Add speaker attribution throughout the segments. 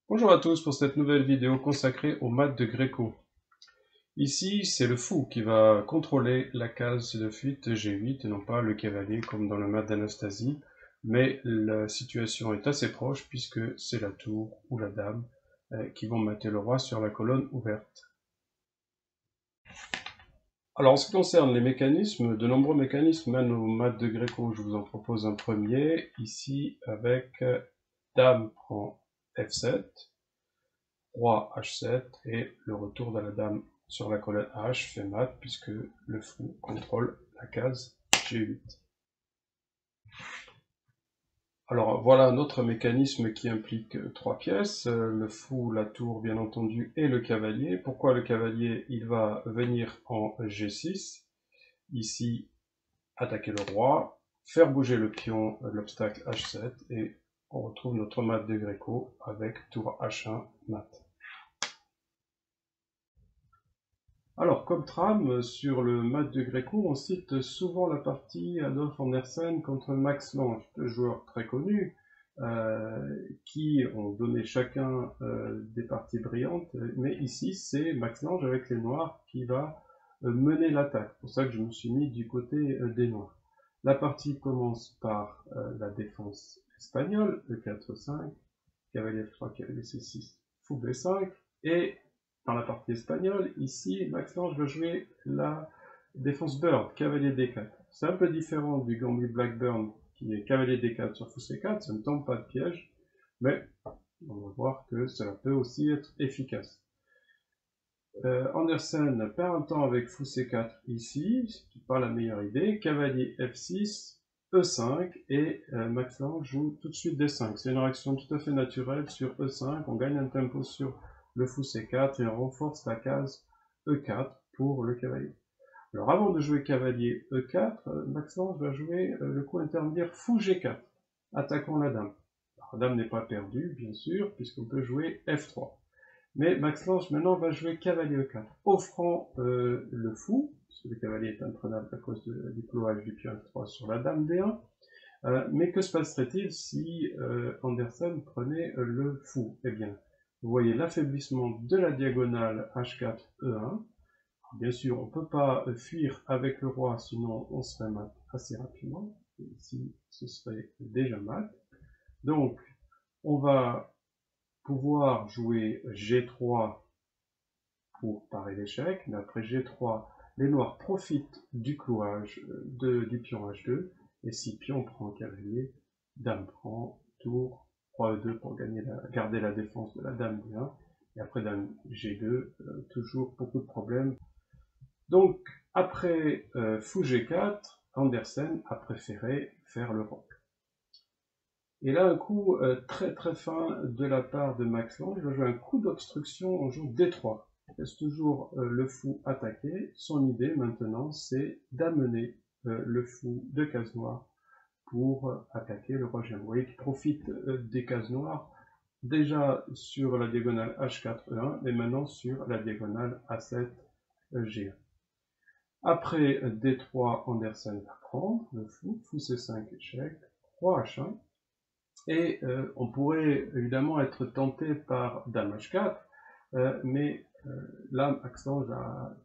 Speaker 1: Bonjour à tous pour cette nouvelle vidéo consacrée aux maths de Gréco. Ici, c'est le fou qui va contrôler la case de fuite G8 et non pas le cavalier comme dans le mat d'Anastasie, mais la situation est assez proche puisque c'est la tour ou la dame qui vont mater le roi sur la colonne ouverte. Alors en ce qui concerne les mécanismes, de nombreux mécanismes mènent au mat de Gréco. Je vous en propose un premier, ici avec dame prend F7, roi H7 et le retour de la dame sur la colonne H fait mat puisque le fou contrôle la case G8. Alors voilà un autre mécanisme qui implique trois pièces, le fou, la tour bien entendu et le cavalier. Pourquoi le cavalier? Il va venir en G6, ici attaquer le roi, faire bouger le pion, l'obstacle H7 et on retrouve notre mat de Gréco avec tour H1 mat. Alors, comme trame, sur le mat de Gréco, on cite souvent la partie Adolf Andersen contre Max Lange, deux joueurs très connus, qui ont donné chacun des parties brillantes, mais ici, c'est Max Lange avec les Noirs qui va mener l'attaque. C'est pour ça que je me suis mis du côté des Noirs. La partie commence par la défense espagnole, E4-5, cavalier F3, cavalier C6, fou B5, et dans la partie espagnole, ici, Max Lange va jouer la défense Bird, cavalier D4. C'est un peu différent du Gambit Blackburn, qui est cavalier D4 sur fou C4, ça ne tombe pas de piège, mais on va voir que cela peut aussi être efficace. Andersen perd un temps avec fou C4 ici, ce qui n'est pas la meilleure idée, cavalier F6, E5, et Max Lange joue tout de suite D5. C'est une réaction tout à fait naturelle sur E5, on gagne un tempo sur le fou C4 et on renforce la case E4 pour le cavalier. Alors avant de jouer cavalier E4, Max Lange va jouer le coup intermédiaire fou G4, attaquant la dame. Alors, la dame n'est pas perdue, bien sûr, puisqu'on peut jouer F3. Mais Max Lange maintenant va jouer cavalier E4, offrant le fou, puisque le cavalier est imprenable à cause du clouage du pion F3 sur la dame D1. Mais que se passerait-il si Andersen prenait le fou? Eh bien, vous voyez l'affaiblissement de la diagonale H4 E1. Bien sûr, on ne peut pas fuir avec le roi, sinon on serait mat assez rapidement. Et ici, ce serait déjà mat. Donc, on va pouvoir jouer G3 pour parer l'échec, mais après G3, les noirs profitent du clouage du pion H2, et si pion prend cavalier, dame prend, tour, roi E2 pour garder la défense de la dame D1, et après dame G2, toujours beaucoup de problèmes. Donc, après fou G4, Andersen a préféré faire le roc. Et là, un coup très très fin de la part de Max Lange, il va jouer un coup d'obstruction en jouant D3. Il laisse toujours le fou attaqué. Son idée maintenant, c'est d'amener le fou de case noire pour attaquer le roi G1. Vous voyez qu'il profite des cases noires déjà sur la diagonale H4-E1, mais maintenant sur la diagonale A7 G1. Après D3, Andersen va prendre le fou, fou C5 échec, roi H1. Et on pourrait évidemment être tenté par dame H4, mais là, Max Lange a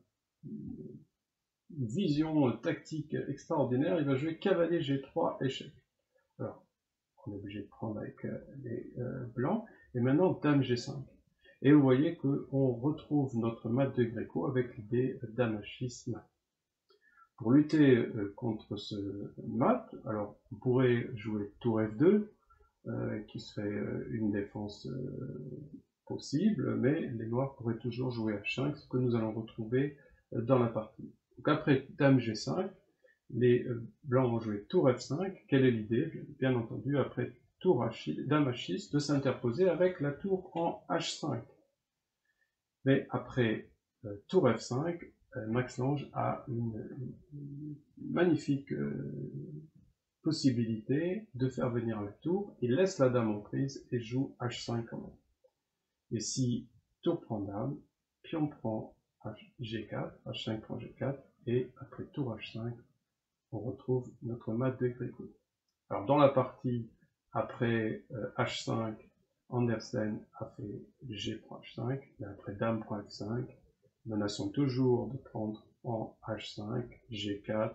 Speaker 1: une vision tactique extraordinaire. Il va jouer cavalier G3 échec. Alors, on est obligé de prendre avec les blancs. Et maintenant, dame G5. Et vous voyez qu'on retrouve notre mat de Gréco avec l'idée dame H6 mat. Pour lutter contre ce mat, alors on pourrait jouer tour F2, qui serait une défense possible, mais les noirs pourraient toujours jouer H5, ce que nous allons retrouver dans la partie. Donc après dame G5, les blancs vont jouer tour F5. Quelle est l'idée? Bien entendu, après tour H6, dame H6, de s'interposer avec la tour en H5. Mais après tour F5, Max Lange a une magnifique possibilité de faire venir la tour, il laisse la dame en prise et joue H5 quand même. Et si tour prend dame, pion prend G4, H5 prend G4, et après tour H5, on retrouve notre mat de Gréco. Alors dans la partie après H5, Andersen a fait G prend H5, et après Dame prend F5, menaçant toujours de prendre en H5, G4,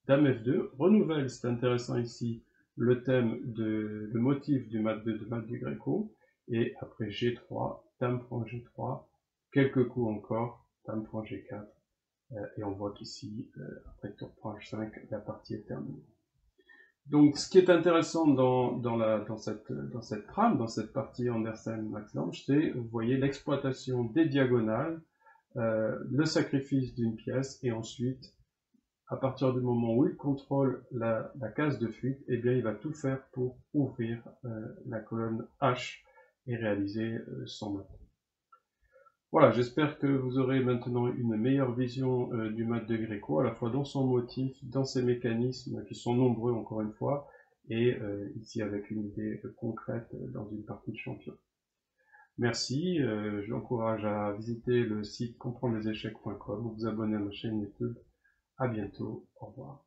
Speaker 1: Dame F2, renouvelle, c'est intéressant ici, le thème le motif du mat 2 de mat du Gréco, et après G3, Dame prend G3, quelques coups encore, Dame prend G4, et on voit qu'ici, après tour prend H5, la partie est terminée. Donc, ce qui est intéressant dans cette trame, dans cette partie Andersen-Max Lange, c'est, vous voyez, l'exploitation des diagonales, le sacrifice d'une pièce, et ensuite, à partir du moment où il contrôle la case de fuite, eh bien, il va tout faire pour ouvrir la colonne H et réaliser son mat. Voilà, j'espère que vous aurez maintenant une meilleure vision du mat de Gréco, à la fois dans son motif, dans ses mécanismes, qui sont nombreux encore une fois, et ici avec une idée concrète dans une partie de champion. Merci, je vous encourage à visiter le site comprendresleséchecs.com, vous abonner à ma chaîne YouTube. À bientôt, au revoir.